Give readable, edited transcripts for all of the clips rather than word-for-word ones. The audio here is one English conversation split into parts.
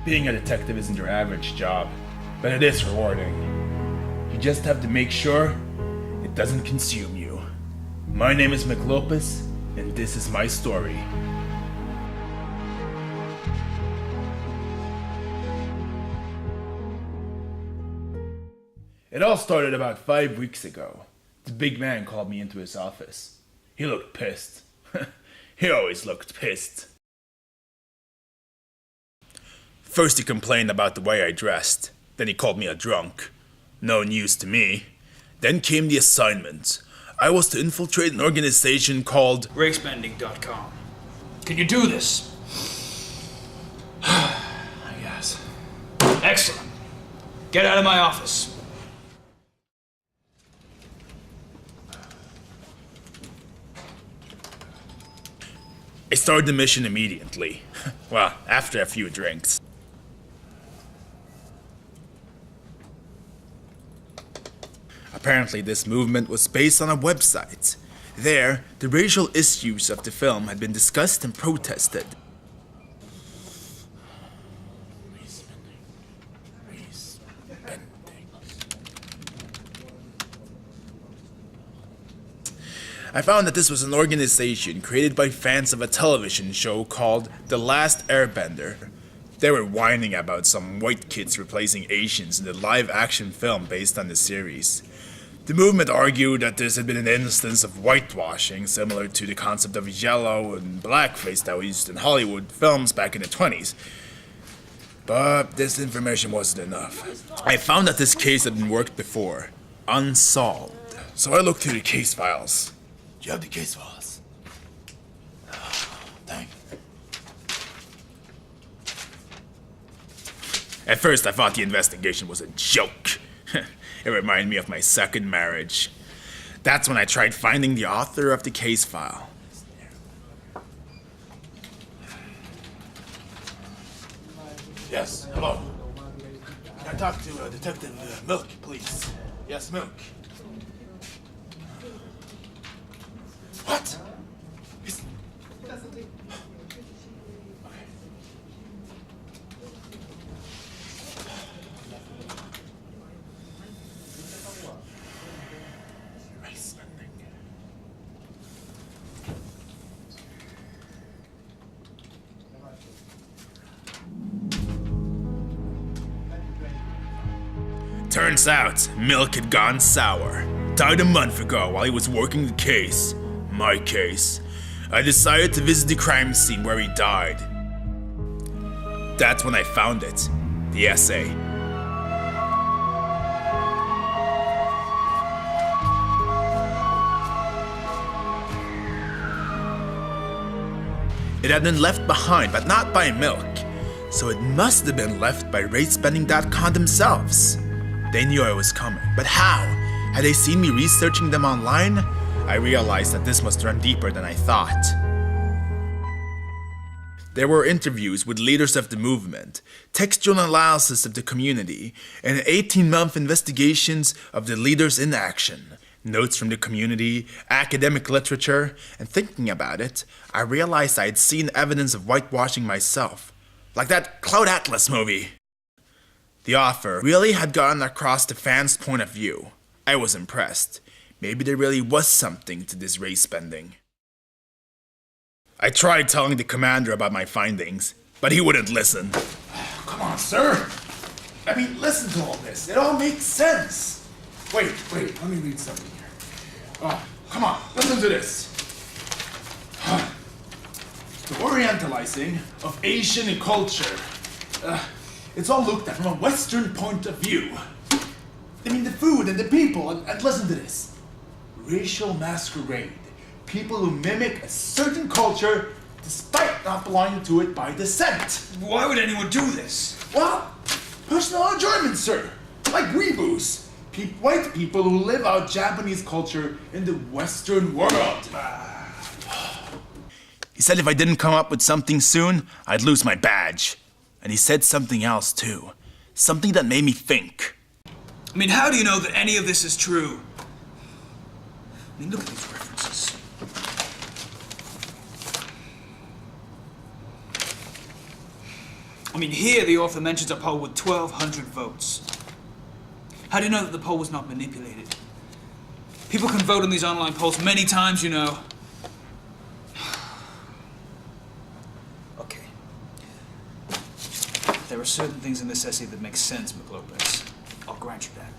Being a detective isn't your average job, but it is rewarding. You just have to make sure it doesn't consume you. My name is McLopez, and this is my story. It all started about 5 weeks ago. The big man called me into his office. He looked pissed. He always looked pissed. First he complained about the way I dressed. Then he called me a drunk. No news to me. Then came the assignment. I was to infiltrate an organization called Racebending.com. Can you do this? I guess. Excellent. Get out of my office. I started the mission immediately. Well, after a few drinks. Apparently this movement was based on a website. There, the racial issues of the film had been discussed and protested. I found that this was an organization created by fans of a television show called The Last Airbender. They were whining about some white kids replacing Asians in the live-action film based on the series. The movement argued that this had been an instance of whitewashing, similar to the concept of yellow and blackface that was used in Hollywood films back in the 20s. But this information wasn't enough. I found that this case had been worked before, unsolved. So I looked through the case files. Do you have the case files? Dang. At first I thought the investigation was a joke. It reminded me of my second marriage. That's when I tried finding the author of the case file. Yes, hello. Can I talk to Detective Milk, please? Yes, Milk. What? Turns out, Milk had gone sour. Died a month ago while he was working the case. My case. I decided to visit the crime scene where he died. That's when I found it. The essay. It had been left behind, but not by Milk. So it must have been left by Racebending.com themselves. They knew I was coming, but how? Had they seen me researching them online? I realized that this must run deeper than I thought. There were interviews with leaders of the movement, textual analysis of the community, and 18-month investigations of the leaders in action. Notes from the community, academic literature, and thinking about it, I realized I had seen evidence of whitewashing myself. Like that Cloud Atlas movie. The author really had gotten across the fans' point of view. I was impressed. Maybe there really was something to this race bending. I tried telling the commander about my findings, but he wouldn't listen. Come on, sir. I mean, listen to all this. It all makes sense. Wait, let me read something here. Oh, come on, listen to this. The Orientalizing of Asian culture. It's all looked at from a Western point of view. I mean, the food and the people, and listen to this. Racial masquerade. People who mimic a certain culture despite not belonging to it by descent. Why would anyone do this? Well, personal enjoyment, sir. Like weeboos. White people who live out Japanese culture in the Western world. He said if I didn't come up with something soon, I'd lose my badge. And he said something else too. Something that made me think. I mean, how do you know that any of this is true? I mean, look at these references. I mean, here the author mentions a poll with 1,200 votes. How do you know that the poll was not manipulated? People can vote on these online polls many times, you know. Okay. There are certain things in this essay that make sense, McLopez. I'll grant you that.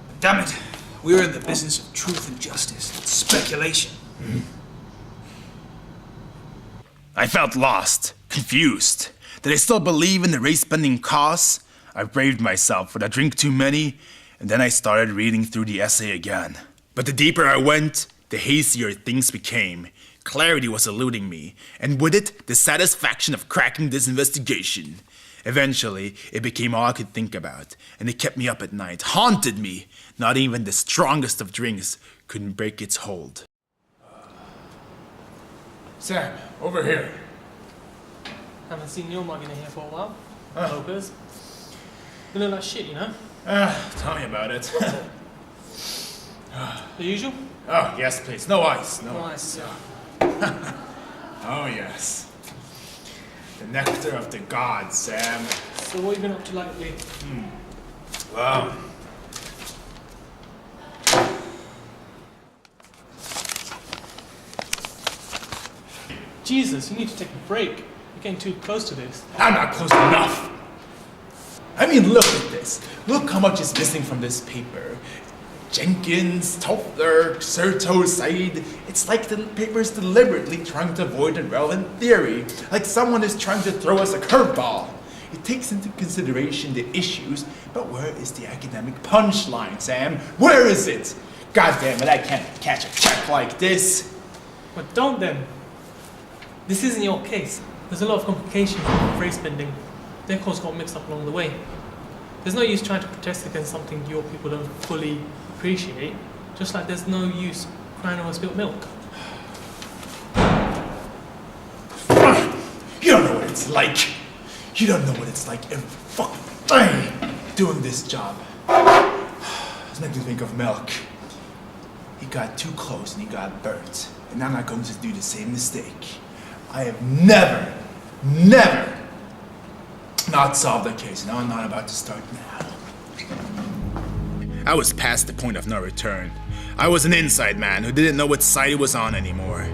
But damn it, we're in the business of truth and justice, not speculation. I felt lost, confused. Did I still believe in the race-bending cause? I braved myself with a drink too many, and then I started reading through the essay again. But the deeper I went, the hazier things became. Clarity was eluding me, and with it, the satisfaction of cracking this investigation. Eventually, it became all I could think about, and it kept me up at night, haunted me. Not even the strongest of drinks couldn't break its hold. Sam, over here. Haven't seen your mug in here for a while. Lopez. You look like shit, you know? Tell me about it. The usual? Oh, yes, please. No ice. No Nice. Oh, yes. The nectar of the gods, Sam. So what have you been up to lately? Well, Jesus, you need to take a break. You're getting too close to this. I'm not close enough. I mean, look at this. Look how much is missing from this paper. Jenkins, Toffler, Serto, Said. It's like the paper is deliberately trying to avoid a relevant theory. Like someone is trying to throw us a curveball. It takes into consideration the issues, but where is the academic punchline, Sam? Where is it? God damn it, I can't catch a check like this. But don't then. This isn't your case. There's a lot of complications with race bending. Their cause got mixed up along the way. There's no use trying to protest against something your people don't fully appreciate, just like there's no use crying over spilt milk. You don't know what it's like. You don't know what it's like every fucking day doing this job. This makes me think of milk. He got too close and he got burnt. And I'm not going to do the same mistake. I have never not solved that case. Now I'm not about to start now. I was past the point of no return. I was an inside man who didn't know what side he was on anymore.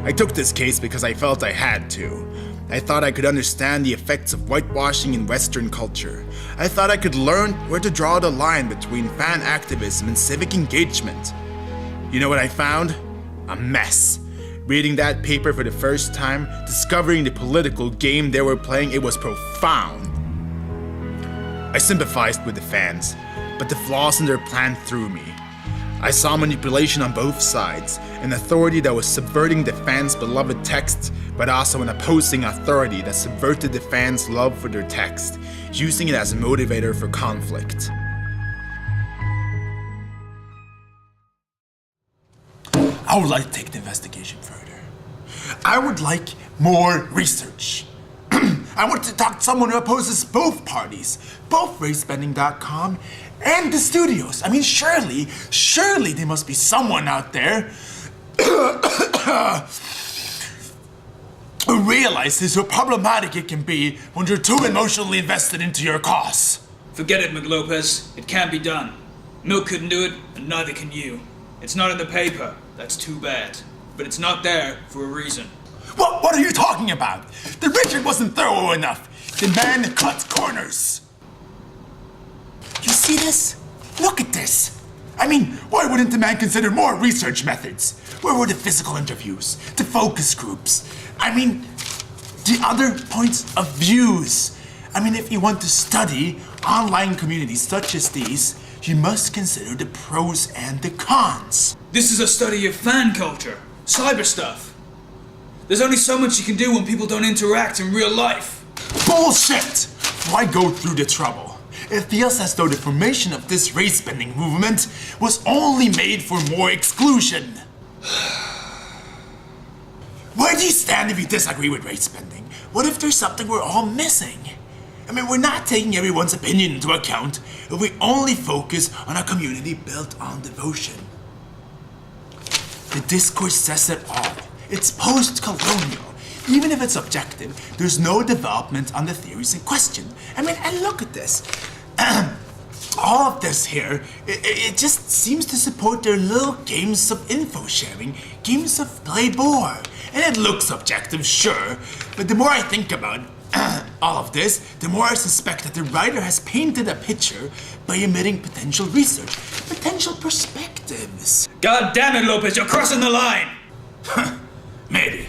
I took this case because I felt I had to. I thought I could understand the effects of whitewashing in Western culture. I thought I could learn where to draw the line between fan activism and civic engagement. You know what I found? A mess. Reading that paper for the first time, discovering the political game they were playing, it was profound. I sympathized with the fans, but the flaws in their plan threw me. I saw manipulation on both sides, an authority that was subverting the fans' beloved text, but also an opposing authority that subverted the fans' love for their text, using it as a motivator for conflict. I would like to take the investigation further. I would like more research. I want to talk to someone who opposes both parties, both Racebending.com and the studios. I mean, surely there must be someone out there who realizes how problematic it can be when you're too emotionally invested into your cause. Forget it, McLopez. It can't be done. Milk couldn't do it, and neither can you. It's not in the paper. That's too bad. But it's not there for a reason. What are you talking about? The Richard wasn't thorough enough. The man cut corners. You see this? Look at this. I mean, why wouldn't the man consider more research methods? Where were the physical interviews, the focus groups? I mean, the other points of views. I mean, if you want to study online communities such as these, you must consider the pros and the cons. This is a study of fan culture, cyber stuff. There's only so much you can do when people don't interact in real life. Bullshit! Why go through the trouble? It feels as though the formation of this race-bending movement was only made for more exclusion. Where do you stand if you disagree with race-bending? What if there's something we're all missing? I mean, we're not taking everyone's opinion into account if we only focus on a community built on devotion. The discourse says it all. It's post-colonial. Even if it's objective, there's no development on the theories in question. I mean, and look at this. All of this here, it just seems to support their little games of info sharing, games of play bore. And it looks objective, sure, but the more I think about all of this, the more I suspect that the writer has painted a picture by omitting potential research, potential perspectives. God damn it, Lopez, you're crossing the line! Maybe.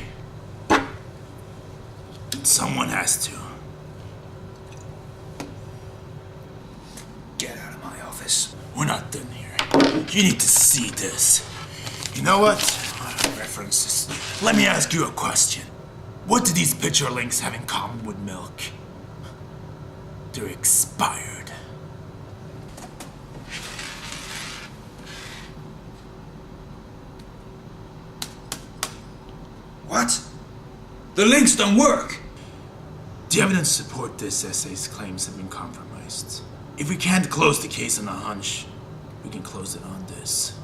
Someone has to. Get out of my office. We're not done here. You need to see this. You know what? References. Let me ask you a question. What do these picture links have in common with milk? They're expired. What? The links don't work! The evidence support this essay's claims have been compromised. If we can't close the case on a hunch, we can close it on this.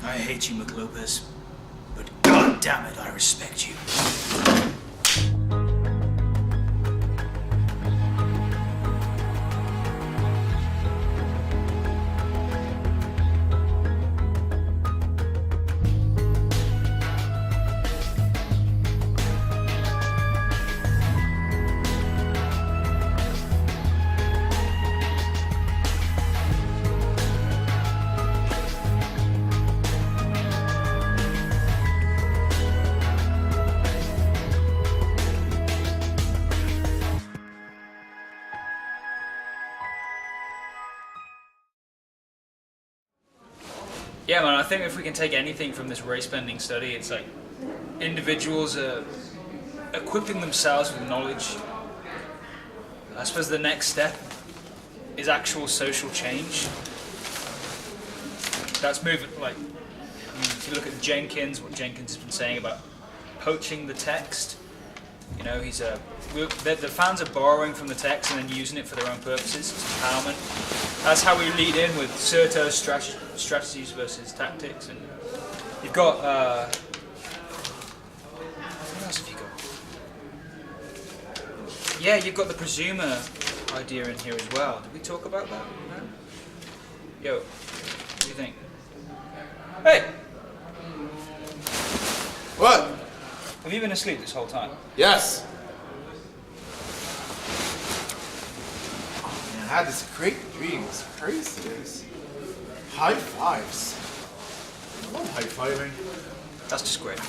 I hate you, McLopez. But god damn it, I respect you. Yeah, man, I think if we can take anything from this race-bending study, it's like individuals are equipping themselves with knowledge. I suppose the next step is actual social change. That's moving, like, if you look at Jenkins, what Jenkins has been saying about poaching the text, you know, the fans are borrowing from the text and then using it for their own purposes. It's empowerment. That's how we lead in with Serto's strategies versus tactics. And you've got, what else have you got? Yeah, you've got the presumer idea in here as well. Did we talk about that? No? Yo, what do you think? Hey! What? Have you been asleep this whole time? Yes. Oh man, I had this great dream. It's crazy. This. High fives. I love high fiving. That's just great.